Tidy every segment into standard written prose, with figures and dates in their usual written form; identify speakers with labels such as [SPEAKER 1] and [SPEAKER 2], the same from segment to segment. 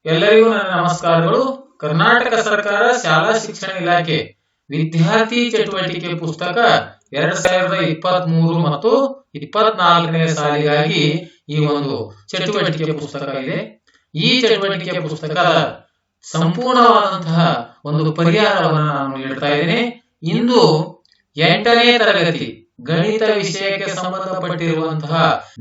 [SPEAKER 1] ಎಲ್ಲರಿಗೂ ನನ್ನ ನಮಸ್ಕಾರಗಳು. ಕರ್ನಾಟಕ ಸರ್ಕಾರ ಶಾಲಾ ಶಿಕ್ಷಣ ಇಲಾಖೆ ವಿದ್ಯಾರ್ಥಿ ಚಟುವಟಿಕೆ ಪುಸ್ತಕ 2023 ಮತ್ತು 24ನೇ ಸಾಲಿಗಾಗಿ ಈ ಒಂದು ಚಟುವಟಿಕೆ ಪುಸ್ತಕ ಇದೆ. ಈ ಚಟುವಟಿಕೆ ಪುಸ್ತಕದ ಸಂಪೂರ್ಣವಾದಂತಹ ಒಂದು ಪರಿಹಾರವನ್ನು ನಾನು ನೀಡ್ತಾ ಇದ್ದೇನೆ. ಇಂದು 8ನೇ ತರಗತಿ ಗಣಿತ ವಿಷಯಕ್ಕೆ ಸಂಬಂಧಪಟ್ಟಿರುವಂತಹ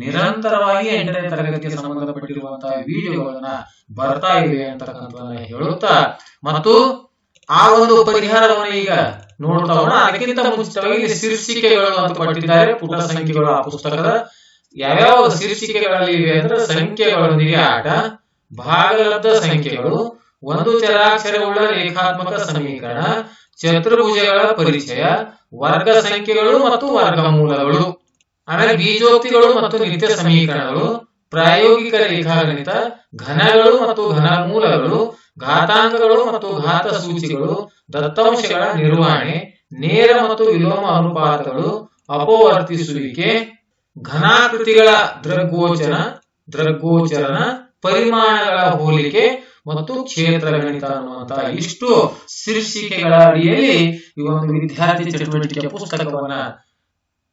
[SPEAKER 1] ನಿರಂತರವಾಗಿ 8ನೇ ತರಗತಿಗೆ ಸಂಬಂಧಪಟ್ಟಿರುವಂತಹ ವಿಡಿಯೋಗಳನ್ನ ಬರ್ತಾ ಇವೆ ಅಂತಕ್ಕಂಥದ್ದನ್ನ ಹೇಳುತ್ತಾ ಮತ್ತು ಆ ಒಂದು ಪರಿಹಾರವನ್ನು ಈಗ ನೋಡ್ತಾ ಹೋಗೋಣ. ಅದಕ್ಕಿಂತ ಮುಂಚಿತವಾಗಿ ಇಲ್ಲಿ ಶೀರ್ಷಿಕೆಗಳು ಅಂತ ಕೊಟ್ಟಿದ್ದಾರೆ, ಪುಟ ಸಂಖ್ಯೆಗಳು. ಆ ಪುಸ್ತಕದ ಯಾವ್ಯಾವ ಶೀರ್ಷಿಕೆಗಳಲ್ಲಿ ಇವೆ ಅಂದ್ರೆ ಸಂಖ್ಯೆಗಳೊಂದಿಗೆ ಆಟ, ಭಾಗಲಬ್ಧ ಸಂಖ್ಯೆಗಳು, ಒಂದು ಚರಾಕ್ಷರವುಳ್ಳ ರೇಖಾತ್ಮಕ ಸಮೀಕರಣ, ಚತುರ್ಭುಜಗಳ ಪರಿಚಯ, ವರ್ಗ ಸಂಖ್ಯೆಗಳು ಮತ್ತು ವರ್ಗಮೂಲಗಳು, ಆಮೇಲೆ ಬೀಜೋಕ್ತಿಗಳು ಮತ್ತು ನಿತ್ಯ ಸಮೀಕರಣಗಳು, ಪ್ರಾಯೋಗಿಕ ರೇಖಾಗಣಿತ, ಘನಗಳು ಮತ್ತು ಘನಮೂಲಗಳು, ಘಾತಾಂಕಗಳು ಮತ್ತು ಘಾತ ಸೂಚಿಗಳು, ದತ್ತಾಂಶಗಳ ನಿರ್ವಹಣೆ, ನೇರ ಮತ್ತು ವಿಲೋಮ ಅನುಪಾತಗಳು, ಅಪವರ್ತಿಸುವಿಕೆ, ಘನಾಕೃತಿಗಳ ದೃಗ್ಗೋಚರಣ, ಪರಿಮಾಣಗಳ ಹೋಲಿಕೆ ಮತ್ತು ಕ್ಷೇತ್ರ ಗಣಿತ ಅನ್ನುವಂತಹ ಇಷ್ಟು ಶೀರ್ಷಿಕೆಗಳ ಅಡಿಯಲ್ಲಿ ಈ ಒಂದು ವಿದ್ಯಾರ್ಥಿ ಚಟುವಟಿಕೆ ಪುಸ್ತಕವನ್ನ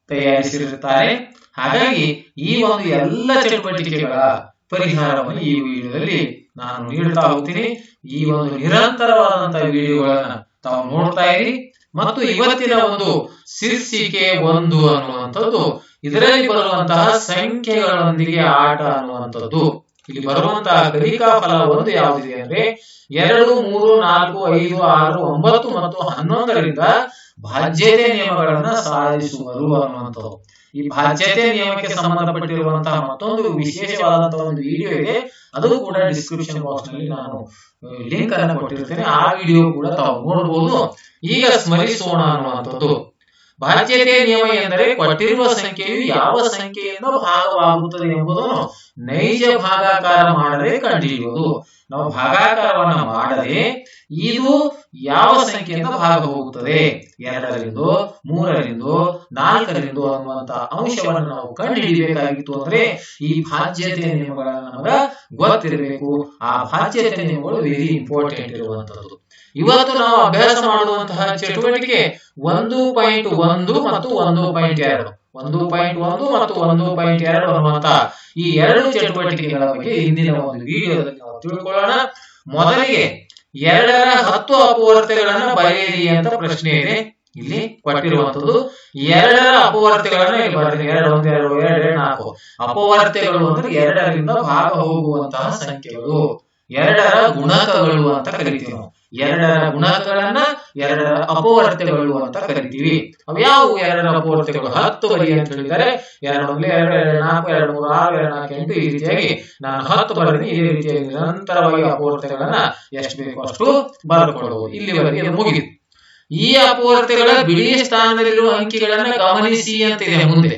[SPEAKER 1] ತಯಾರಿಸಿರುತ್ತಾರೆ. ಹಾಗಾಗಿ ಈ ಒಂದು ಎಲ್ಲ ಚಟುವಟಿಕೆಗಳ ಪರಿಹಾರವನ್ನು ಈ ವಿಡಿಯೋದಲ್ಲಿ ನಾನು ನೀಡುತ್ತಾ ಹೋಗ್ತೀನಿ. ಈ ಒಂದು ನಿರಂತರವಾದಂತಹ ವಿಡಿಯೋಗಳನ್ನ ತಾವು ನೋಡ್ತಾ ಇರಿ. ಮತ್ತು ಇವತ್ತಿನ ಒಂದು ಶೀರ್ಷಿಕೆ 1 ಅನ್ನುವಂಥದ್ದು, ಇದರಲ್ಲಿ ಬರುವಂತಹ ಸಂಖ್ಯೆಗಳೊಂದಿಗೆ ಆಟ ಅನ್ನುವಂಥದ್ದು. ಇಲ್ಲಿ ಬರುವಂತಹ ಕಲಿಕಾ ಫಲ 1 ಯಾವುದಿದೆ ಅಂದ್ರೆ 2, 3, 4, 5, 6, 9 ಮತ್ತು 11ರಿಂದ ಭಾಜ್ಯತೆ ನಿಯಮಗಳನ್ನ ಸಾಧಿಸುವರು ಅನ್ನುವಂಥದ್ದು. ಈ ಭಾಜ್ಯತೆ ನಿಯಮಕ್ಕೆ ಸಂಬಂಧಪಟ್ಟಿರುವಂತಹ ಮತ್ತೊಂದು ವಿಶೇಷವಾದಂತಹ ಒಂದು ವಿಡಿಯೋ ಇದೆ, ಅದು ಕೂಡ ಡಿಸ್ಕ್ರಿಪ್ಷನ್ ಬಾಕ್ಸ್ ನಲ್ಲಿ ನಾನು ಲಿಂಕ್ ಅನ್ನು ಕೊಟ್ಟಿರ್ತೇನೆ. ಆ ವಿಡಿಯೋ ಕೂಡ ತಾವು ನೋಡಬಹುದು. ಈಗ ಸ್ಮರಿಸೋಣ ಅನ್ನುವಂಥದ್ದು. ಭಾಜ್ಯತೆ ನಿಯಮ ಎಂದರೆ ಕೊಟ್ಟಿರುವ ಸಂಖ್ಯೆಯು ಯಾವ ಸಂಖ್ಯೆಯಿಂದ ಭಾಗವಾಗುತ್ತದೆ ಎಂಬುದನ್ನು ನೈಜ ಭಾಗಾಕಾರ ಮಾಡದೆ ಕಂಡುಹಿಡಿಯುವುದು. ನಾವು ಭಾಗಾಕಾರವನ್ನ ಮಾಡದೆ ಇದು ಯಾವ ಸಂಖ್ಯೆಯಿಂದ ಭಾಗ ಹೋಗುತ್ತದೆ, 2ರಿಂದ, 3ರಿಂದ, 4ರಿಂದ ಅನ್ನುವಂತಹ ಅಂಶವನ್ನು ನಾವು ಕಂಡುಹಿಡಿಯಬೇಕಾಗಿತ್ತು ಅಂದ್ರೆ ಈ ಭಾಜ್ಯತೆ ನಿಯಮಗಳನ್ನ ನಮಗ ಗೊತ್ತಿರಬೇಕು. ಆ ಭಾಜ್ಯತೆ ನಿಯಮಗಳು ವೆರಿ ಇಂಪಾರ್ಟೆಂಟ್ ಇರುವಂತದ್ದು. ಇವತ್ತು ನಾವು ಅಭ್ಯಾಸ ಮಾಡುವಂತಹ ಚಟುವಟಿಕೆ 1.1 ಮತ್ತು 1.2 1.1 ಮತ್ತು 1.2 ಅನ್ನುವಂತಹ ಈ 2 ಚಟುವಟಿಕೆಗಳ ಬಗ್ಗೆ ಇಂದಿನ ಒಂದು ವಿಡಿಯೋದಲ್ಲಿ ನಾವು ತಿಳ್ಕೊಳ್ಳೋಣ. ಮೊದಲಿಗೆ 2ರ 10 ಅಪವರ್ತ್ಯಗಳನ್ನ ಬರೆಯಿರಿ ಅಂತ ಪ್ರಶ್ನೆ ಇದೆ. ಇಲ್ಲಿ ಕೊಟ್ಟಿರುವಂತದ್ದು 2ರ ಅಪವರ್ತ್ಯಗಳನ್ನ ಇಲ್ಲಿ ಬರೆಯಿರಿ. 2, 1, 2, 2, 4 ಅಪವರ್ತ್ಯಗಳು ಅಂದ್ರೆ 2ರಿಂದ ಭಾಗ ಹೋಗುವಂತಹ ಸಂಖ್ಯೆಗಳು, 2ರ ಗುಣಕಗಳು ಅಂತ ಕರಿತೀವಿ ನಾವು. 2ರ ಗುಣಕಗಳನ್ನ 2ರ ಅಪವರ್ತ್ಯಗಳು ಅಂತ ಕರಿತೀವಿ. ಅವ್ಯಾವು 2ರ ಅಪವರ್ತ್ಯಗಳು? 10 ಬರಿ ಅಂತ ಹೇಳಿದರೆ 2, 1, 2, 2, 4, 2, 3, 6, 2, 4, 8 ಈ ರೀತಿಯಾಗಿ ನಾನು 10 ಬರೆದಿನಿ. ಇದೇ ರೀತಿಯಾಗಿ ನಿರಂತರವಾಗಿ ಅಪವರ್ತ್ಯಗಳನ್ನ ಎಷ್ಟು ಬೇಕೋ ಅಷ್ಟು ಬರೆದುಕೊಳ್ಳಬಹುದು. ಇಲ್ಲಿವರೆಗೆ ಇದು ಮುಗಿಯಿತು. ಈ ಅಪವರ್ತ್ಯಗಳ ಬಿಡಿ ಸ್ಥಾನದಲ್ಲಿರುವ ಅಂಕಿಗಳನ್ನ ಗಮನಿಸಿ ಅಂತಿದೆ ಮುಂದೆ.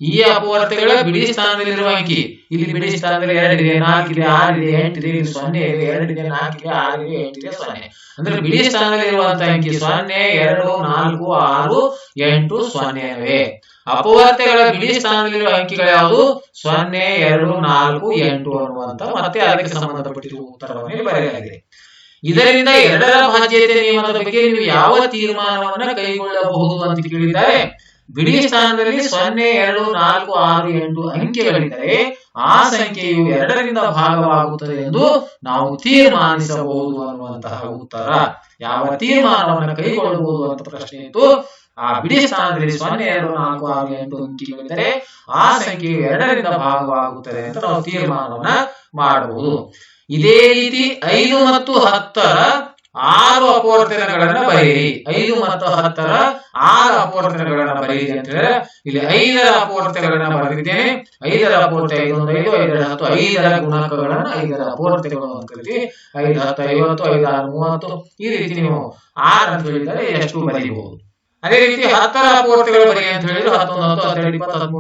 [SPEAKER 1] ಈ ಅಪವರ್ತ್ಯಗಳ ಬಿಡಿ ಸ್ಥಾನದಲ್ಲಿರುವ ಅಂಕಿ, ಇಲ್ಲಿ ಬಿಡಿ ಸ್ಥಾನದಲ್ಲಿ 2 ಇದೆ, 4 ಇದೆ, 6 ಇದೆ, 8 ಇದೆ, 0 ಇದೆ, 2 ಇದೆ, 4 ಇದೆ, 6 ಇದೆ, 8 ಇದೆ, 0. ಅಂದ್ರೆ ಬಿಡಿ ಸ್ಥಾನದಲ್ಲಿರುವಂತಹ ಅಂಕಿ 0, 2, 4, 6, 8, 0 ಅಪವರ್ತ್ಯಗಳ ಬಿಡಿ ಸ್ಥಾನದಲ್ಲಿರುವ ಅಂಕಿಗಳು ಯಾವುದು? 0, 2, 4, 8 ಅನ್ನುವಂತ ಮತ್ತೆ ಅದಕ್ಕೆ ಸಂಬಂಧಪಟ್ಟಿರುವ ಉತ್ತರವನ್ನು ಬರೆಯಲಾಗಿದೆ. ಇದರಿಂದ 2ರ ಭಾಜ್ಯತೆ ನಿಯಮದ ಬಗ್ಗೆ ನೀವು ಯಾವ ತೀರ್ಮಾನವನ್ನ ಕೈಗೊಳ್ಳಬಹುದು ಅಂತ ಕೇಳಿದ್ದಾರೆ. ಬಿಡಿ ಸ್ಥಾನದಲ್ಲಿ 0, 2, 4, 6, 8 ಅಂಕೆಗಳಿದ್ದರೆ ಆ ಸಂಖ್ಯೆಯು 2ರಿಂದ ಭಾಗವಾಗುತ್ತದೆ ಎಂದು ನಾವು ತೀರ್ಮಾನಿಸಬಹುದು ಅನ್ನುವಂತಹ ಉತ್ತರ. ಯಾವ ತೀರ್ಮಾನವನ್ನು ಕೈಗೊಳ್ಳಬಹುದು ಅಂತ ಪ್ರಶ್ನೆ ಇತ್ತು. ಆ ಬಿಡಿ ಸ್ಥಾನದಲ್ಲಿ 0, 2, 4, 6, 8 ಅಂಕೆಗಳಿದ್ದರೆ ಆ ಸಂಖ್ಯೆಯು 2ರಿಂದ ಭಾಗವಾಗುತ್ತದೆ ಅಂತ ನಾವು ತೀರ್ಮಾನವನ್ನ ಮಾಡಬಹುದು. ಇದೇ ರೀತಿ 5 ಮತ್ತು 10ರ 6 ಅಪವರ್ತನಗಳನ್ನ ಬರೆಯಿರಿ. 5 ಮತ್ತು 10ರ 6 ಅಪವರ್ತನಗಳನ್ನ ಬರೆಯಿರಿ ಅಂತ ಹೇಳಿದ್ರೆ ಇಲ್ಲಿ 5ರ ಅಪವರ್ತನಗಳನ್ನ ಬರೆದಿದ್ದೇನೆ. 5ರ ಅಪವರ್ತ್ಯ 5, 1, 5, 5, 10, 5ರ ಗುಣಕಗಳನ್ನ 5ರ ಅಪವರ್ತನಗಳು ಅಂತ ಕರಿತೀವಿ. 5, 10, 50, 5, 6, 30 ಈ ರೀತಿ ನೀವು 6 ಅಂತ ಹೇಳಿದರೆ ಎಷ್ಟು ಬರೆಯಬಹುದು. ಅದೇ ರೀತಿ 10ರ ಅಪವರ್ತನಗಳು ಬರೆಯಿ ಅಂತ ಹೇಳಿದ್ರೆ 11, 10, 12, 20,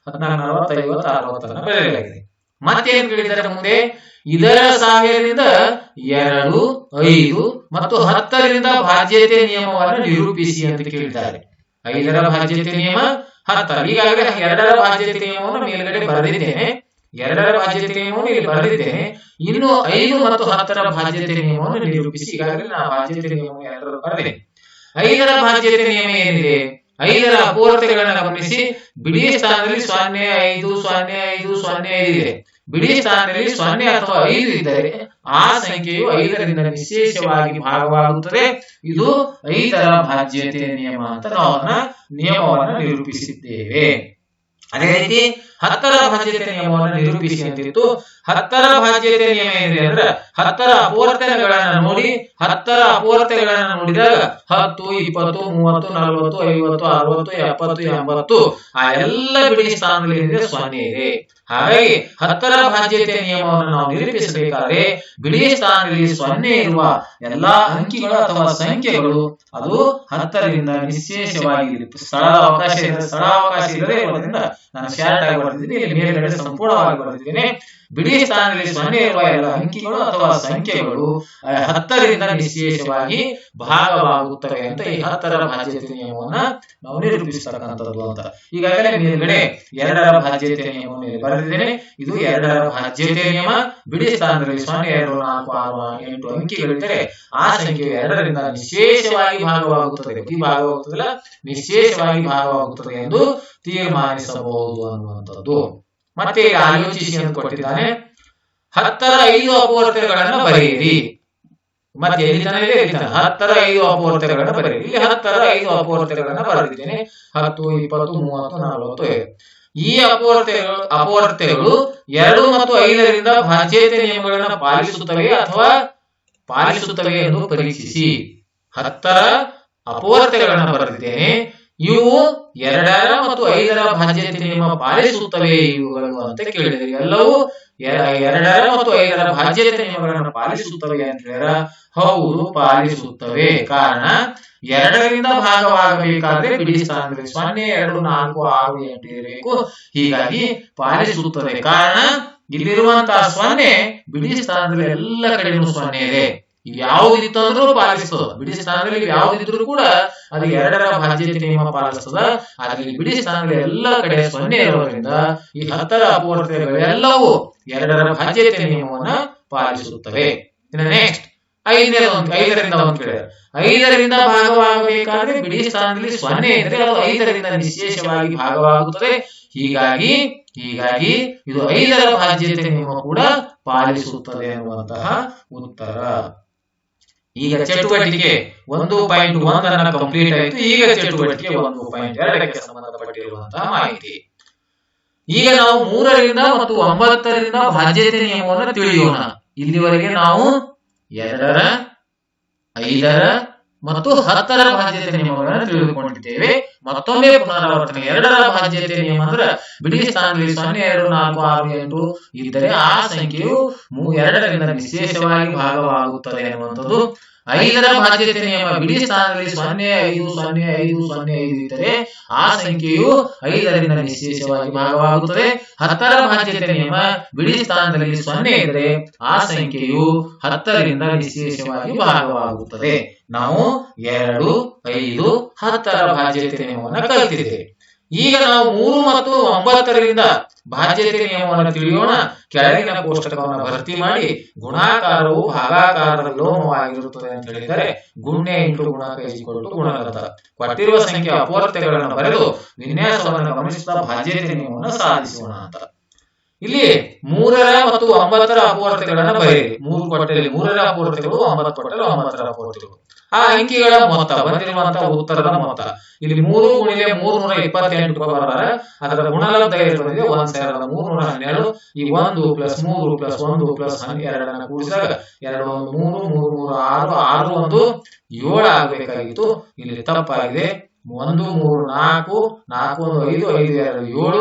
[SPEAKER 1] 13, 14, 40, 50, 60 ಬರೆಯಲಾಗಿದೆ. ಮತ್ತೆ ಏನ್ ಕೇಳಿದ್ದಾರೆ ಮುಂದೆ? ಇದರ ಸಹಾಯದಿಂದ 2, 5 ಮತ್ತು 10ರಿಂದ ಭಾಜ್ಯತೆ ನಿಯಮವನ್ನು ನಿರೂಪಿಸಿ ಅಂತ ಕೇಳಿದ್ದಾರೆ. 5ರ ಭಾಜ್ಯತೆ ನಿಯಮ 10. ಈಗಾಗಲೇ 2ರ ಭಾಜ್ಯತೆ ನಿಯಮವನ್ನು ಮೇಲ್ಗಡೆ ಬರೆದಿದ್ದೇನೆ. 2ರ ಭಾಜ್ಯತೆ ನಿಯಮವನ್ನು ಇಲ್ಲಿ ಬರೆದಿದ್ದೇನೆ. ಇನ್ನು 5 ಮತ್ತು 10ರ ಭಾಜ್ಯತೆ ನಿಯಮವನ್ನು ನಿರೂಪಿಸಿ. ಈಗಾಗಲೇ ನಾನು ಭಾಜ್ಯತೆ ನಿಯಮವನ್ನು 2 ಬರೆದೆ. 5ರ ಭಾಜ್ಯತೆ ನಿಯಮ ಏನಿದೆ? 5ರ ಅಪೂರ್ಣತೆಗಳನ್ನ ಗಮನಿಸಿ. ಬಿಡಿ ಸ್ಥಾನದಲ್ಲಿ 0, 5, 0, 5, 0, 5 ಇದೆ. ಬಿಡಿ ಸ್ಥಾನದಲ್ಲಿ 0 ಅಥವಾ 5 ಇದ್ದರೆ ಆ ಸಂಖ್ಯೆಯು 5ರಿಂದ ನಿಶೇಷವಾಗಿ ಭಾಗವಾಗುತ್ತದೆ. ಇದು 5ರ ಭಾಜ್ಯತೆ ನಿಯಮ ಅಂತ ನಾವು ನಿಯಮವನ್ನು ನಿರೂಪಿಸಿದ್ದೇವೆ. ಅದೇ ರೀತಿ 10ರ ಭಾಜ್ಯತೆ ನಿಯಮವನ್ನು ನಿರೂಪಿಸಿ ಅಂತಿತ್ತು. 10ರ ಭಾಜ್ಯತೆ ನಿಯಮ ಏನಿದೆ ಅಂದ್ರೆ 10ರ ಅಪೂರ್ಣತೆಗಳನ್ನ ನೋಡಿ. 10ರ ಅಪೂರ್ಣತೆಗಳನ್ನ ನೋಡಿದಾಗ 10, 20, 30, 40, 50, 60, 70, 80 ಆ ಎಲ್ಲ ಬಿಡಿ ಸ್ಥಾನದಲ್ಲಿ ಏನಿದೆ 0 ಇದೆ. ಹಾಗಾಗಿ 10ರ ಭಾಜ್ಯತೆ ನಿಯಮವನ್ನು ನಾವು ನಿರೂಪಿಸಬೇಕಾದ್ರೆ ಬಿಡಿ ಸ್ಥಾನದಲ್ಲಿ 0 ಇರುವ ಎಲ್ಲಾ ಅಂಕಿಗಳು ಅಥವಾ ಸಂಖ್ಯೆಗಳು ಅದು 10ರಿಂದ ನಿಶೇಷವಾಗಿ ಸ್ಥಳಾವಕಾಶ ಇರದೇ ಇರೋದ್ರಿಂದ ನಾನು ಶಾರ್ಟ್ ಆಗಿ ಬರೆದಿದ್ದೀನಿ. ಇಲ್ಲಿ ಮೇಲ್ಗಡೆ ಸಂಪೂರ್ಣವಾಗಿ ಬರೆದಿದ್ದೇನೆ. ಬಿಡಿ ಸ್ಥಾನದಲ್ಲಿ 0 ಇರುವ ಎಲ್ಲ ಅಂಕಿಗಳು ಅಥವಾ ಸಂಖ್ಯೆಗಳು 10ರಿಂದ ನಿಶೇಷವಾಗಿ ಭಾಗವಾಗುತ್ತವೆ ಅಂತ ಈ 10ರ ಭಾಜ್ಯತೆ ನಿಯಮವನ್ನ ನಾವು ನಿರೂಪಿಸತಕ್ಕಂಥದ್ದು ಅಂತ. ಈಗಾಗಲೇ ಮೇಲ್ಗಡೆ 2ರ ಭಾಜ್ಯತೆ ನಿಯಮವನ್ನು ಬರೆದಿದ್ದೇನೆ. ಇದು 2ರ ಭಾಜ್ಯತೆ ನಿಯಮ. ಬಿಡಿ ಸ್ಥಾನದಲ್ಲಿ 0, 2, 4, 6, 8 ಅಂಕಿಗಳಿದ್ದರೆ ಆ ಸಂಖ್ಯೆಯು 2ರಿಂದ ನಿಶೇಷವಾಗಿ ಭಾಗವಾಗುತ್ತದೆ. ಭಾಗವಾಗುತ್ತದಲ್ಲ, ನಿಶೇಷವಾಗಿ ಭಾಗವಾಗುತ್ತದೆ ಎಂದು ತೀರ್ಮಾನಿಸಬಹುದು ಅನ್ನುವಂಥದ್ದು. ಮತ್ತೆ ಆಲೋಚಿಸಿ ಅಂತ ಕೊಟ್ಟಿದ್ದಾನೆ. 10ರ 5 ಅಪೂರ್ಣತೆಗಳನ್ನ ಬರೆಯಿರಿ. ಮತ್ತೆ 10ರ 5 ಅಪೂರ್ಣತೆಗಳನ್ನ ಬರೆಯಿರಿ. ಇಲ್ಲಿ 10ರ 5 ಅಪೂರ್ಣತೆಗಳನ್ನ ಬರೆದಿದ್ದೇನೆ. 10, 20, 30, 40. ಈ ಅಪೂರ್ಣತೆಗಳು 2 ಮತ್ತು 5ರಿಂದ ಭಾಜ್ಯತೆ ನಿಯಮಗಳನ್ನ ಪಾಲಿಸುತ್ತವೆ ಅಥವಾ ಪಾಲಿಸುತ್ತವೆ ಎಂದು ಪರೀಕ್ಷಿಸಿ. 10ರ ಅಪೂರ್ಣತೆಗಳನ್ನ ಬರೆದಿದ್ದೇನೆ. ಇವು 2ರ ಮತ್ತು 5ರ ಭಾಜ್ಯತೆ ನಿಯಮ ಪಾಲಿಸುತ್ತವೆ ಇವುಗಳು ಅಂತ ಕೇಳಿದರೆ ಎಲ್ಲವೂ 2ರ ಮತ್ತು 5ರ ಭಾಜ್ಯತೆ ನಿಯಮಗಳನ್ನು ಪಾಲಿಸುತ್ತವೆ ಅಂತ ಹೇಳಿದ್ರೆ ಹೌದು, ಪಾಲಿಸುತ್ತವೆ. ಕಾರಣ 2ರಿಂದ ಭಾಗವಾಗಬೇಕಾದ್ರೆ ಬಿಡಿ ಸ್ಥಾನದಲ್ಲಿ 0, 2, 4, 6, 8 ಇರಬೇಕು. ಹೀಗಾಗಿ ಪಾಲಿಸುತ್ತದೆ. ಕಾರಣ ಇಲ್ಲಿರುವಂತಹ 0 ಬಿಡಿ ಸ್ಥಾನದಲ್ಲಿ ಎಲ್ಲ ಕಡೆನೂ 0 ಇದೆ. ಯಾವುದಿತ್ತು ಅಂದ್ರೂ ಪಾಲಿಸ್ತದ. ಬಿಡಿ ಸ್ಥಾನದಲ್ಲಿ ಯಾವುದಿದ್ರು ಕೂಡ ಅದು 2ರ ಭಾಜ್ಯತೆ ನಿಯಮ ಪಾಲಿಸ್ತದ. ಆದರೆ ಬಿಡಿ ಸ್ಥಾನದಲ್ಲಿ ಎಲ್ಲ ಕಡೆ 0 ಇರೋದ್ರಿಂದ ಈ 10ರ ಅಪೂರ್ಣತೆಗಳೆಲ್ಲವೂ 2ರ ಭಾಜ್ಯತೆ ನಿಯಮವನ್ನ ಪಾಲಿಸುತ್ತವೆ. ಇನ್ನು ನೆಕ್ಸ್ಟ್ 5ರಿಂದ ಒಂದು ಕೇಳಿದರೆ 5ರಿಂದ ಭಾಗವಾಗಬೇಕಾದ್ರೆ ಬಿಡಿ ಸ್ಥಾನದಲ್ಲಿ 0 ಇದ್ರೆ ಅದು 5ರಿಂದ ನಿಶೇಷವಾಗಿ ಭಾಗವಾಗುತ್ತದೆ. ಹೀಗಾಗಿ ಇದು 5ರ ಭಾಜ್ಯತೆ ನಿಯಮ ಕೂಡ ಪಾಲಿಸುತ್ತದೆ ಅನ್ನುವಂತಹ ಉತ್ತರ. ಈಗ ಚಟುವಟಿಕೆ 1.1 ಅನ್ನ ಕಂಪ್ಲೀಟ್ ಆಯಿತು. ಈಗ ಚಟುವಟಿಕೆ 1.2ಕ್ಕೆ ಸಂಬಂಧಪಟ್ಟಿರುವಂತಹ ಮಾಹಿತಿ. ಈಗ ನಾವು 3ರಿಂದ ಮತ್ತು 9ರಿಂದ ಭಾಜ್ಯತೆ ನಿಯಮವನ್ನು ತಿಳಿಯೋಣ. ಇಲ್ಲಿವರೆಗೆ ನಾವು 2ರ, 5ರ ಮತ್ತು 10ರ ಭಾಜ್ಯತೆ ನಿಯಮಗಳನ್ನು ತಿಳಿದುಕೊಂಡಿದ್ದೇವೆ. ಮತ್ತೊಮ್ಮೆ ಪುನರಾವರ್ತನೆ. 2ರ ಭಾಜ್ಯತೆ ನಿಯಮ ಅಂದ್ರೆ ಬಿಡಿ ಸ್ಥಾನದಲ್ಲಿ 0, 2, 4, 6, 8 ಇದ್ದರೆ ಆ ಸಂಖ್ಯೆಯು 2ರಿಂದ ವಿಶೇಷವಾಗಿ ಭಾಗವಾಗುತ್ತದೆ ಎನ್ನುವಂಥದ್ದು. 5ರ ಭಾಜ್ಯತೆ ನಿಯಮ ಬಿಡಿ ಸ್ಥಾನದಲ್ಲಿ 0, 5, 0, 5, 0, 5 ಇದ್ದರೆ ಆ ಸಂಖ್ಯೆಯು 5ರಿಂದ ನಿಶೇಷವಾಗಿ ಭಾಗವಾಗುತ್ತದೆ. 10ರ ಭಾಜ್ಯತೆ ನಿಯಮ ಬಿಡಿ ಸ್ಥಾನದಲ್ಲಿ 0 ಇದ್ದರೆ ಆ ಸಂಖ್ಯೆಯು 10ರಿಂದ ನಿಶೇಷವಾಗಿ ಭಾಗವಾಗುತ್ತದೆ. ನಾವು 2, 5, 10ರ ಭಾಜ್ಯತೆ ನಿಯಮವನ್ನು ಕಲಿತಿದ್ದೇವೆ. ಈಗ ನಾವು 3 ಮತ್ತು 9ರಿಂದ ಭಾಜ್ಯತೆ ನಿಯಮವನ್ನು ತಿಳಿಯೋಣ. ಕೆಳಗಿನ ಕೋಷ್ಟಕವನ್ನು ಭರ್ತಿ ಮಾಡಿ ಗುಣಾಕಾರವು ಭಾಗಾಕಾರದ ಲೋಮವಾಗಿರುತ್ತದೆ ಅಂತ ಹೇಳಿದರೆ ಗುಣ್ಯ ಇಂಟು ಗುಣಕ ಗುಣಲಬ್ಧ. ಕೊಟ್ಟಿರುವ ಸಂಖ್ಯೆ ಅಪೂರ್ಣತೆಗಳನ್ನು ಬರೆದು ವಿನ್ಯಾಸವನ್ನು ಗಮನಿಸುತ್ತಾ ಭಾಜ್ಯತೆ ನಿಯಮವನ್ನು ಸಾಧಿಸೋಣ ಅಂತ. ಇಲ್ಲಿ 3ರ ಮತ್ತು 9ರ ಅಪೂರ್ಣತೆಗಳನ್ನು ಬರೆಯಿರಿ. 3 ಕೊಟ್ಟಲ್ಲಿ 3ರ ಅಪೂರ್ಣತೆಗಳು, 9 ಕೊಟ್ಟಲ್ಲಿ 9ರ ಅಪೂರ್ಣತೆಗಳು. ಆ ಅಂಕಿಗಳ ಮೊತ್ತ ಬಂದಿರುವಂತಹ ಉತ್ತರದ ಮೊತ್ತ ಇಲ್ಲಿ 3 × 328 ಬರೋದಾರೆ. ಅದರ ಗುಣಲಬ್ಧ ಇರುತ್ತದೆ 1312. ಈ 1 + 3 + 1 + 12 ಕೂಡಿಸಿದಾಗ 2 1 3 3 3 6 6 1 7 ಆಗಬೇಕಾಗಿತ್ತು. ಇಲ್ಲಿ ತಪ್ಪಾಗಿದೆ. 1 3 4 4 1 5 5 2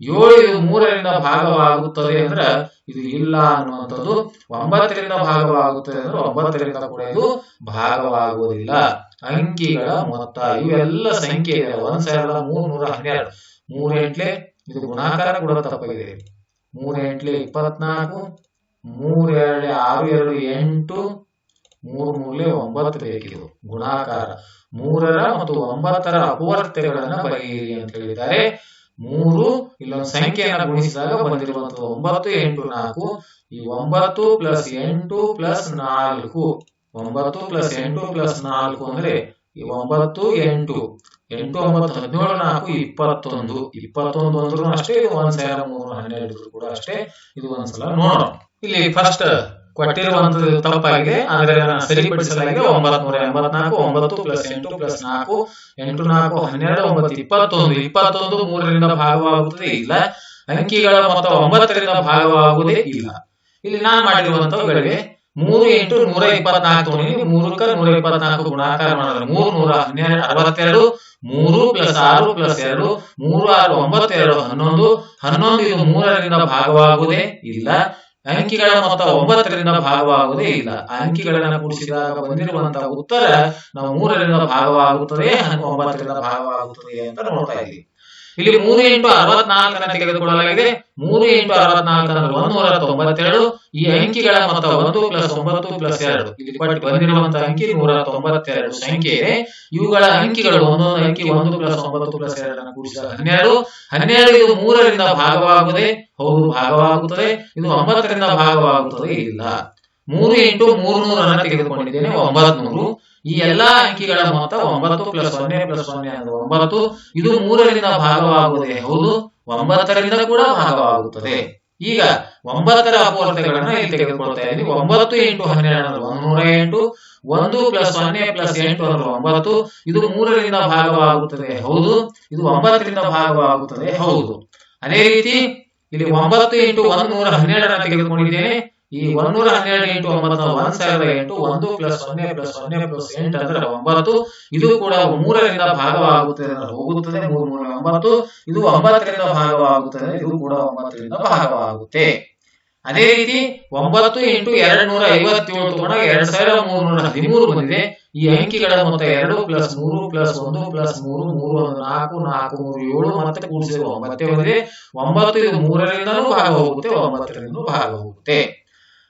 [SPEAKER 1] 7 ಇದು 3ರಿಂದ ಭಾಗವಾಗುತ್ತದೆ ಅಂದ್ರೆ ಇದು ಇಲ್ಲ ಅನ್ನುವಂಥದ್ದು. 9ರಿಂದ ಭಾಗವಾಗುತ್ತದೆ ಅಂದ್ರೆ 9ರಿಂದ ಕೂಡ ಇದು ಭಾಗವಾಗುವುದಿಲ್ಲ. ಅಂಕಿಗಳ ಮೊತ್ತ ಇವೆಲ್ಲ ಸಂಖ್ಯೆ ಇದೆ 1312. 3 8 ಇದು ಗುಣಾಕಾರ ಕೂಡ ತಪ್ಪಾಗಿದೆ. 3 8 24, 3 2 6 2 8, 3 3 9 ಬೇಕಿದು ಗುಣಾಕಾರ. 3ರ ಮತ್ತು 9ರ ಅಪೂರ್ಣತೆಗಳನ್ನ ಬರೆಯಿರಿ ಅಂತ ಹೇಳಿದ್ದಾರೆ. 3 ಇಲ್ಲೊಂದು ಸಂಖ್ಯೆಯನ್ನ ಗುಣಿಸಿದಾಗ ಬಂದಿರುವಂತದ್ದು 9 8 4. ಈ 9 ಪ್ಲಸ್ 8 ಪ್ಲಸ್ 4 9 ಪ್ಲಸ್ 8 ಪ್ಲಸ್ 4 ಅಂದ್ರೆ ಈ 9 8 8 9 17 4 21 21 ಅಂದ್ರೂ ಅಷ್ಟೇ ಇದು 1312 ಕೂಡ ಅಷ್ಟೇ. ಇದು ಒಂದ್ಸಲ ನೋಡೋಣ. ಇಲ್ಲಿ ಫಸ್ಟ್ ಕೊಟ್ಟಿರುವಂತದ್ದು ತಪ್ಪಾಗಿದೆ, ಆದ್ರೆ ಸರಿಪಡಿಸಲಾಗಿದೆ. 984 9 ಪ್ಲಸ್ 8 ಪ್ಲಸ್ 4 8 4 12 9 21 21 3ರಿಂದ ಭಾಗವಾಗುತ್ತದೆ ಇಲ್ಲ. ಅಂಕಿಗಳ ಮೊತ್ತ 9ರಿಂದ ಭಾಗವಾಗುವುದೇ ಇಲ್ಲ. ಇಲ್ಲಿ ನಾನು ಮಾಡಿರುವಂತವುಗಳಿವೆ 3 8 124 ತಗೊಂಡಿನಿ. 3ಕ್ಕೆ 124 ಗುಣಾಕಾರ ಮಾಡಿದ್ರೆ 3 112 62 3 ಪ್ಲಸ್ 6 ಪ್ಲಸ್ 2 3 6 9 2 11 11 ಇದು 3ರಿಂದ ಭಾಗವಾಗುವುದೇ ಇಲ್ಲ. ಅಂಕಿಗಳ ಮೊತ್ತ 9ರಿಂದ ಭಾಗವಾಗುವುದೇ ಇಲ್ಲ. ಅಂಕಿಗಳನ್ನ ಕೂಡಿಸಿದಾಗ ಬಂದಿರುವಂತಹ ಉತ್ತರ ನಾವು 3ರಿಂದ ಭಾಗವಾಗುತ್ತದೆ 9ರಿಂದ ಭಾಗವಾಗುತ್ತದೆ ಅಂತ ನೋಡ್ತಾ ಇದ್ದೀವಿ. ಇಲ್ಲಿ 3 × 64 ತೆಗೆದುಕೊಳ್ಳಲಾಗಿದೆ. 3 × 64 ಅಂದ್ರೆ 192. ಈ ಅಂಕಿಗಳ ಮೊತ್ತ 1 ಪ್ಲಸ್ 9 ಪ್ಲಸ್ 2 ಇಲ್ಲಿ ಕೊಟ್ಟು ಬಂದಿರುವಂತಹ ಅಂಕಿ 192 ಸಂಖ್ಯೆ ಇದೆ. ಇವುಗಳ ಅಂಕಿಗಳು ಒಂದೊಂದು ಅಂಕಿ 1 ಪ್ಲಸ್ 9 ಪ್ಲಸ್ 2 ಅನ್ನು ಕೂಡಿಸಿದಾಗ 12. 12 ಇದು 3ರಿಂದ ಭಾಗವಾಗುತ್ತದೆ, ಹೌದು ಭಾಗವಾಗುತ್ತದೆ. ಇದು 9ರಿಂದ ಭಾಗವಾಗುತ್ತದೆ ಇಲ್ಲ. 3 × 300 ಅನ್ನು ತೆಗೆದುಕೊಂಡಿದ್ದೇನೆ 900. ಈ ಎಲ್ಲಾ ಅಂಕಿಗಳ ಮೊತ್ತ 9 ಪ್ಲಸ್ 0 ಪ್ಲಸ್ 0 ಅಂದ್ರೆ 9. ಇದು 3ರಿಂದ ಭಾಗವಾಗುವುದೇ ಹೌದು, 9ರಿಂದ ಕೂಡ ಭಾಗವಾಗುತ್ತದೆ. ಈಗ 9ರ ಅಪೂರ್ತತೆಗಳನ್ನ ಇಲ್ಲಿ ತೆಗೆದುಕೊಳ್ತಾ ಇದ್ದೀವಿ. 9 × 12 ಅಂದ್ರೆ 108. 1 ಪ್ಲಸ್ 0 ಪ್ಲಸ್ 8 ಅಂದ್ರೆ 9. ಇದು 3ರಿಂದ ಭಾಗವಾಗುತ್ತದೆ ಹೌದು, ಇದು 9ರಿಂದ ಭಾಗವಾಗುತ್ತದೆ ಹೌದು. ಅದೇ ರೀತಿ ಇಲ್ಲಿ 9 × 112 ತೆಗೆದುಕೊಂಡಿದ್ದೇನೆ. ಈ 112 × 9 1008. 1 ಪ್ಲಸ್ 0 ಪ್ಲಸ್ 0 ಪ್ಲಸ್ 8 ಅಂದ್ರೆ 9. ಇದು ಕೂಡ 3ರಿಂದ ಭಾಗವಾಗುತ್ತದೆ ಅಂದ್ರೆ ಹೋಗುತ್ತದೆ 3 3 9. ಇದು 9ರಿಂದ ಭಾಗವಾಗುತ್ತದೆ, ಇದು ಕೂಡ 9ರಿಂದ ಭಾಗವಾಗುತ್ತೆ. ಅದೇ ರೀತಿ 9 × 257 ತಗೊಂಡಾಗ 2313 ಬಂದಿದೆ. ಈ ಅಂಕಿಗಳ ಮೊತ್ತ 2 ಪ್ಲಸ್ 3 ಪ್ಲಸ್ 1 ಪ್ಲಸ್ 3 3 4 4 3 7 ಮತ್ತೆ ಕೂಡಿಸಿದ್ರೆ 9 ಬಂದಿದೆ. 9 ಇದು 3ರಿಂದನೂ ಭಾಗ ಹೋಗುತ್ತೆ, 9ರಿಂದನೂ ಭಾಗ ಹೋಗುತ್ತೆ.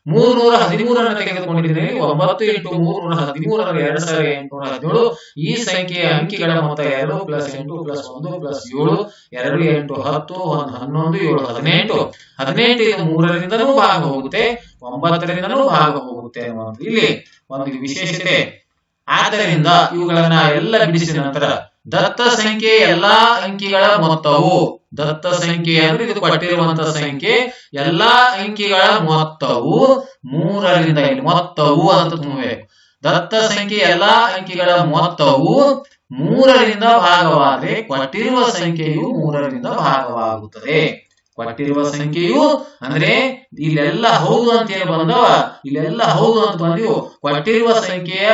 [SPEAKER 1] 313 ಅನ್ನು ತೆಗೆದುಕೊಂಡಿದ್ದೇನೆ. 9 × 313 ಅಂದ್ರೆ 2817. ಈ ಸಂಖ್ಯೆಯ ಅಂಕಿಗಳ ಮೊತ್ತ 2 ಪ್ಲಸ್ 8 ಪ್ಲಸ್ 1 ಪ್ಲಸ್ 7 2 8 10 1 11 7 18. 18 ಇದು 3ರಿಂದನೂ ಭಾಗ ಹೋಗುತ್ತೆ, 9ರಿಂದನೂ ಭಾಗ ಹೋಗುತ್ತೆ ಅನ್ನುವಂಥದ್ದು ಇಲ್ಲಿ ಒಂದು ವಿಶೇಷತೆ. ಆದ್ದರಿಂದ ಇವುಗಳನ್ನ ಎಲ್ಲ ಬಿಡಿಸಿದ ನಂತರ ದತ್ತ ಸಂಖ್ಯೆ ಎಲ್ಲಾ ಅಂಕಿಗಳ ಮೊತ್ತವು, ದತ್ತ ಸಂಖ್ಯೆ ಅಂದ್ರೆ ಇದು ಕೊಟ್ಟಿರುವಂತಹ ಸಂಖ್ಯೆ, ಎಲ್ಲಾ ಅಂಕಿಗಳ ಮೊತ್ತವು 3ರಿಂದ, ಇಲ್ಲಿ ಮೊತ್ತವು ಅಂತ ತುಂಬಬೇಕು. ದತ್ತ ಸಂಖ್ಯೆ ಎಲ್ಲಾ ಅಂಕಿಗಳ ಮೊತ್ತವು 3ರಿಂದ ಭಾಗವಾದರೆ ಕೊಟ್ಟಿರುವ ಸಂಖ್ಯೆಯು 3ರಿಂದ ಭಾಗವಾಗುತ್ತದೆ. ಕೊಟ್ಟಿರುವ ಸಂಖ್ಯೆಯು ಅಂದ್ರೆ ಇಲ್ಲೆಲ್ಲ ಹೌದು ಅಂತ ಹೇಳಿ ಬಂದವ, ಇಲ್ಲೆಲ್ಲ ಹೌದು ಅಂತ ಬಂದಿವು. ಕೊಟ್ಟಿರುವ ಸಂಖ್ಯೆಯ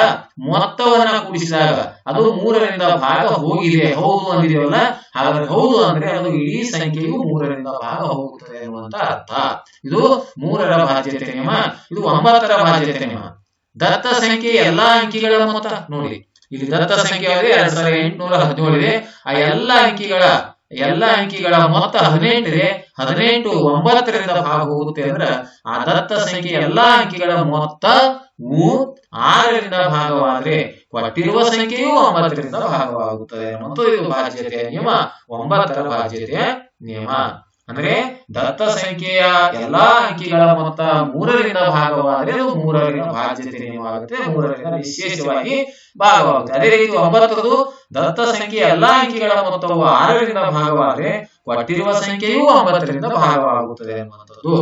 [SPEAKER 1] ಮೊತ್ತವನ್ನ ಕೂಡಿಸಿದಾಗ ಅದು 3ರಿಂದ ಭಾಗ ಹೋಗಿದೆ ಹೌದು ಅಂದಿದೀವಲ್ಲ, ಹಾಗಾದ್ರೆ ಹೌದು ಅಂದ್ರೆ ಅದು ಇಡೀ ಸಂಖ್ಯೆಯು 3ರಿಂದ ಭಾಗ ಹೋಗುತ್ತದೆ ಎನ್ನುವಂತ ಅರ್ಥ. ಇದು 3ರ ಬಾಧ್ಯತೆ ನಿಯಮ, ಇದು 9ರ ಬಾಧ್ಯತೆ ನಿಯಮ. ದತ್ತ ಸಂಖ್ಯೆ ಎಲ್ಲಾ ಅಂಕಿಗಳ ಮೊತ್ತ ನೋಡಿ, ಇಲ್ಲಿ ದತ್ತ ಸಂಖ್ಯೆ 2817 ಇದೆ. ಆ ಎಲ್ಲಾ ಅಂಕಿಗಳ ಮೊತ್ತ 18 ಇದೆ. 18 9ರಿಂದ ಭಾಗ ಹೋಗುತ್ತೆ ಅಂದ್ರೆ ಆ ದತ್ತ ಸಂಖ್ಯೆ ಎಲ್ಲಾ ಅಂಕಿಗಳ ಮೊತ್ತವು 6ರಿಂದ ಭಾಗವಾದ್ರೆ ಕೊಟ್ಟಿರುವ ಸಂಖ್ಯೆಯು 9ರಿಂದ ಭಾಗವಾಗುತ್ತದೆ ಮತ್ತು ಇದು ಬಾಧ್ಯತೆಯ ನಿಯಮ, 9ರ ಬಾಧ್ಯತೆಯ ನಿಯಮ. ಅಂದ್ರೆ ದತ್ತ ಸಂಖ್ಯೆಯ ಎಲ್ಲಾ ಅಂಕಿಗಳ ಮೊತ್ತ 3ರಿಂದ ಭಾಗವಾದರೆ ಅದು 3ರ ಬಾಧ್ಯತೆ ನಿಯಮವಾಗುತ್ತೆ, 3ರಿಂದ ವಿಶೇಷವಾಗಿ ಭಾಗವಾಗುತ್ತೆ. ಅದೇ ರೀತಿ 9ರದು ದತ್ತ ಸಂಖ್ಯೆಯ ಎಲ್ಲಾ ಅಂಕಿಗಳ ಮೊತ್ತವು 6ರಿಂದ ಭಾಗವಾದರೆ ಕೊಟ್ಟಿರುವ ಸಂಖ್ಯೆಯು 9ರಿಂದ ಭಾಗವಾಗುತ್ತದೆ ಅನ್ನುವಂಥದ್ದು.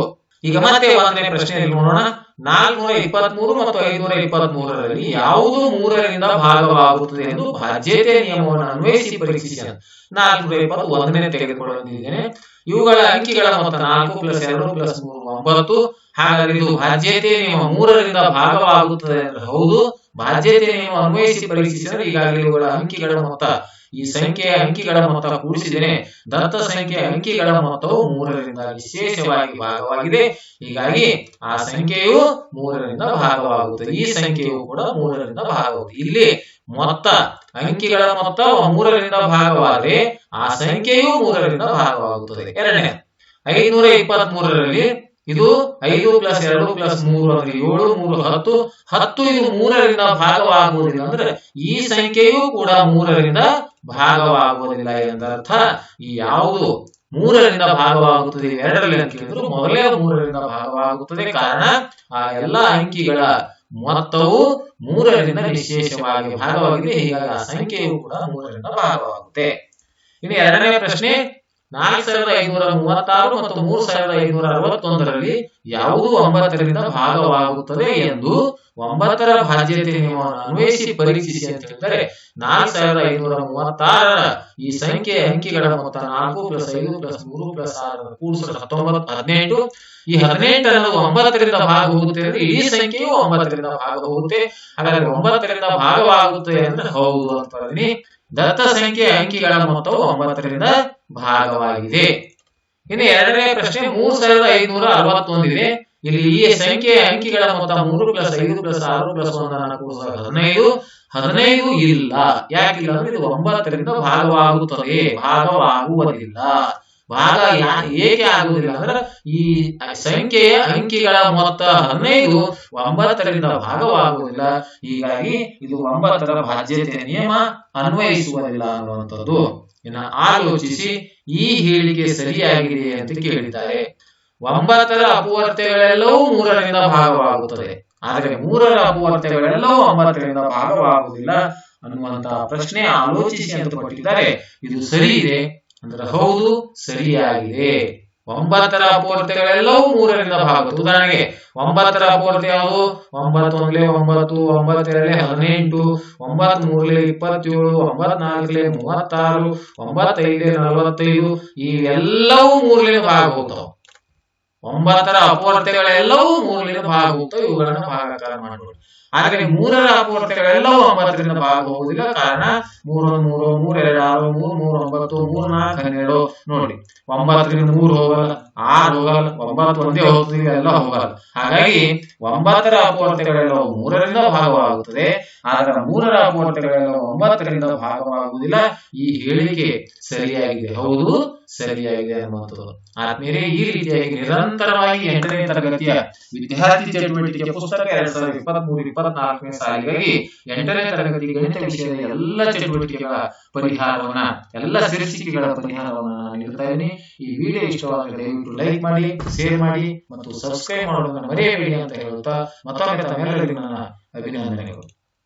[SPEAKER 1] ಈಗ ಮತ್ತೆ 1ನೇ ಪ್ರಶ್ನೆಯಲ್ಲಿ ನೋಡೋಣ. 423 ಮತ್ತು 523ರಲ್ಲಿ ಯಾವುದು 3ರಿಂದ ಭಾಗವಾಗುತ್ತದೆ ಎಂದು ಬಾಧ್ಯತೆ ನಿಯಮವನ್ನು ಅನ್ವಯಿಸಿ ಪರೀಕ್ಷಿಸಿ. 420 1ನೇ ತೆಗೆದುಕೊಳ್ಳುತ್ತಿದ್ದೇನೆ. ಇವುಗಳ ಅಂಕಿಗಳ ಮೊತ್ತ 4 ಪ್ಲಸ್ 2 ಪ್ಲಸ್ 3 9. ಹಾಗಾದ್ರೆ ಇದು ಬಾಧ್ಯತೆ ನಿಯಮ 3ರಿಂದ ಭಾಗವಾಗುತ್ತದೆ ಅಂದ್ರೆ ಹೌದು. ಬಾಧ್ಯತೆ ನಿಯಮ ಅನ್ವಯಿಸಿ ಪರೀಕ್ಷಿಸಿದರೆ ಈಗಾಗಲೇ ಇವುಗಳ ಅಂಕಿಗಳ ಮೊತ್ತ, ಈ ಸಂಖ್ಯೆಯ ಅಂಕಿಗಳ ಮೊತ್ತ ಕೂಡಿಸಿದ್ದೇನೆ. ದತ್ತ ಸಂಖ್ಯೆಯ ಅಂಕಿಗಳ ಮೊತ್ತವು 3ರಿಂದ ವಿಶೇಷವಾಗಿ ಭಾಗವಾಗಿದೆ, ಹೀಗಾಗಿ ಆ ಸಂಖ್ಯೆಯು 3ರಿಂದ ಭಾಗವಾಗುತ್ತದೆ. ಈ ಸಂಖ್ಯೆಯು ಕೂಡ 3ರಿಂದ ಭಾಗವಾಗುತ್ತದೆ. ಇಲ್ಲಿ ಮೊತ್ತ ಅಂಕಿಗಳ ಮೊತ್ತ 3ರಿಂದ ಭಾಗವಾದರೆ ಆ ಸಂಖ್ಯೆಯು 3ರಿಂದ ಭಾಗವಾಗುತ್ತದೆ. ಎರಡನೇ 523ರಲ್ಲಿ ಇದು 5 ಪ್ಲಸ್ 2 ಪ್ಲಸ್ 3 ಅಂದ್ರೆ 7 3 10. 10 ಇದು 3ರಿಂದ ಭಾಗವಾಗುವುದಿಲ್ಲ ಅಂದ್ರೆ ಈ ಸಂಖ್ಯೆಯು ಕೂಡ 3ರಿಂದ ಭಾಗವಾಗುವುದಿಲ್ಲ ಎಂದರ್ಥ. ಈ ಯಾವುದು 3ರಿಂದ ಭಾಗವಾಗುತ್ತದೆ ಇವೆರಡರಲ್ಲಿ ಅಂತ ಕೇಳಿದ್ರು ಮೊದಲೇ 3ರಿಂದ ಭಾಗವಾಗುತ್ತದೆ. ಕಾರಣ ಆ ಎಲ್ಲಾ ಅಂಕಿಗಳ ಮೊತ್ತವು 3ರಿಂದ ನಿಶೇಷವಾಗಿ ಭಾಗವಾಗಿದೆ. ಹೀಗಾಗಿ ಆ ಸಂಖ್ಯೆಯು ಕೂಡ 3ರಿಂದ ಭಾಗವಾಗುತ್ತೆ. ಇನ್ನು ಎರಡನೇ ಪ್ರಶ್ನೆ, 4536 ಮತ್ತು 3561ರಲ್ಲಿ ಯಾವುದು 9ರಿಂದ ಭಾಗವಾಗುತ್ತದೆ ಎಂದು 9ರ ಭಾಜ್ಯತೆ ನಿಯಮವನ್ನು ಅನ್ವಯಿಸಿ ಪರೀಕ್ಷಿಸಿ ಅಂತ ಹೇಳಿದರೆ 4536ರ ಈ ಸಂಖ್ಯೆಯ ಅಂಕಿಗಳ ಮೊತ್ತ 4 + 5 + 3 + 6 ಕೂಡಿಸಿದ್ರೆ 18. ಈ 18 ಅನ್ನೋದು 9ರಿಂದ ಭಾಗವಾಗುತ್ತೆ ಅಂದ್ರೆ ಇಡೀ ಸಂಖ್ಯೆಯು 9ರಿಂದ ಭಾಗವಾಗುತ್ತೆ. ಹಾಗಾದ್ರೆ 9ರಿಂದ ಭಾಗವಾಗುತ್ತೆ ಅಂದ್ರೆ ಹೌದು ಅಂತ ಬರೆದಿನಿ. ದತ್ತ ಸಂಖ್ಯೆಯ ಅಂಕಿಗಳ ಮೊತ್ತವು 9ರಿಂದ ಭಾಗವಾಗಿದೆ. ಇನ್ನು ಎರಡನೇ ಪ್ರಶ್ನೆ, 3561 ಇದೆ. ಇಲ್ಲಿ ಈ ಸಂಖ್ಯೆಯ ಅಂಕಿಗಳ ಮೊತ್ತ 3 + 5 + 6 + 1 ಕೂಡಿಸಿದಾಗ 15. 15 ಇಲ್ಲ. ಯಾಕಿಲ್ಲ ಅಂದ್ರೆ ಇದು 9ರಿಂದ ಭಾಗವಾಗುತ್ತದೆ, ಭಾಗವಾಗುವುದಿಲ್ಲ. ಭಾಗ ಏಕೆ ಆಗುವುದಿಲ್ಲ ಅಂದ್ರೆ ಈ ಸಂಖ್ಯೆಯ ಅಂಕಿಗಳ ಮೊತ್ತ 15 9ರಿಂದ ಭಾಗವಾಗುವುದಿಲ್ಲ. ಹೀಗಾಗಿ ಇದು 9ರ ಭಾಜ್ಯತೆ ನಿಯಮ ಅನ್ವಯಿಸುವುದಿಲ್ಲ ಅನ್ನುವಂಥದ್ದು. ಇನ್ನು ಆಲೋಚಿಸಿ ಈ ಹೇಳಿಕೆ ಸರಿಯಾಗಿದೆ ಅಂತ ಕೇಳಿದ್ದಾರೆ. 9ರ ಅಪವರ್ತ್ಯಗಳೆಲ್ಲವೂ 3ರಿಂದ ಭಾಗವಾಗುತ್ತದೆ, ಆದರೆ 3ರ ಅಪವರ್ತ್ಯಗಳೆಲ್ಲವೂ 9ರಿಂದ ಭಾಗವಾಗುವುದಿಲ್ಲ ಅನ್ನುವಂತಹ ಪ್ರಶ್ನೆ ಆಲೋಚಿಸಿ ಅಂತ ಕೊಟ್ಟಿದ್ದಾರೆ. ಇದು ಸರಿ ಇದೆ ಅಂದ್ರೆ ಹೌದು, ಸರಿಯಾಗಿದೆ. 9ರ ಅಪವರ್ತ್ಯಗಳೆಲ್ಲವೂ 3ರಿಂದ ಭಾಗವಾಗುತ್ತದೆ. ಉದಾಹರಣೆಗೆ 9ರ ಅಪವರ್ತ್ಯ ಯಾವುದು? 9 × 1 = 9, 9 × 2 = 18, 9 × 3 = 27, 9 × 4 = 36, 9 × 5 = 45. ಇವೆಲ್ಲವೂ 3ರಿಂದ ಭಾಗವಾಗುತ್ತವೆ. 9ರ ಅಪವರ್ತ್ಯಗಳೆಲ್ಲವೂ 3ರಿಂದ ಭಾಗವಾಗುತ್ತವೆ. ಇವುಗಳನ್ನು ಭಾಗಾಕಾರ ಮಾಡಿಕೊಳ್ಳಿ. ಆದರೆ 3ರ ಅಪವರ್ತ್ಯಗಳೆಲ್ಲವೂ 9ರಿಂದ ಭಾಗವಾಗುವುದಿಲ್ಲ. ಕಾರಣ 3 1 3 3 2 6 3 3 9 3 4 12. ನೋಡಿ, 9ರಿಂದ 3 ಹೋಗಲ್ಲ, 6 ಹೋಗಲ್ಲ, 9 ಒಂದೇ ಹೋಗ್ತದೆ, ಇವೆಲ್ಲ ಹೋಗಲ್ಲ. ಹಾಗಾಗಿ 9ರ ಅಪವರ್ತ್ಯಗಳೆಲ್ಲವೂ 3ರಿಂದ ಭಾಗವಾಗುತ್ತದೆ, ಆದರೆ 3ರ ಅಪವರ್ತ್ಯಗಳೆಲ್ಲವೂ 9ರಿಂದ ಭಾಗವಾಗುವುದಿಲ್ಲ. ಈ ಹೇಳಿಕೆ ಸರಿಯಾಗಿದೆ, ಹೌದು ಸರಿಯಾಗಿದೆ ಅನ್ನುವಂಥದ್ದು. ಆದ್ಮೇಲೆ ಈ ರೀತಿಯಾಗಿ ನಿರಂತರವಾಗಿ 8ನೇ ತರಗತಿಯ ವಿದ್ಯಾರ್ಥಿ ಚಟುವಟಿಕೆ ಪುಸ್ತಕ 2023-24ನೇ ಸಾಲಿಗಾಗಿ 8ನೇ ತರಗತಿ ಗಣಿತ ವಿಷಯದ ಎಲ್ಲ ಚಟುವಟಿಕೆಗಳ ಪರಿಹಾರವನ್ನ, ಎಲ್ಲ ಶೀರ್ಷಿಕೆಗಳ ಪರಿಹಾರವನ್ನ ನಾನು ನೀಡ್ತಾ ಇದ್ದೀನಿ. ಈ ವಿಡಿಯೋ ಇಷ್ಟವಾದರೆ ದಯವಿಟ್ಟು ಲೈಕ್ ಮಾಡಿ, ಶೇರ್ ಮಾಡಿ ಮತ್ತು ಸಬ್ಸ್ಕ್ರೈಬ್ ಮಾಡೋದನ್ನ ಮರೆಯಬೇಡಿ ಅಂತ ಹೇಳುತ್ತಾ ಮತ್ತೊಮ್ಮೆ ತಮ್ಮೆಲ್ಲರಿಗೂ ನನ್ನ ಅಭಿನಂದನೆಗಳು.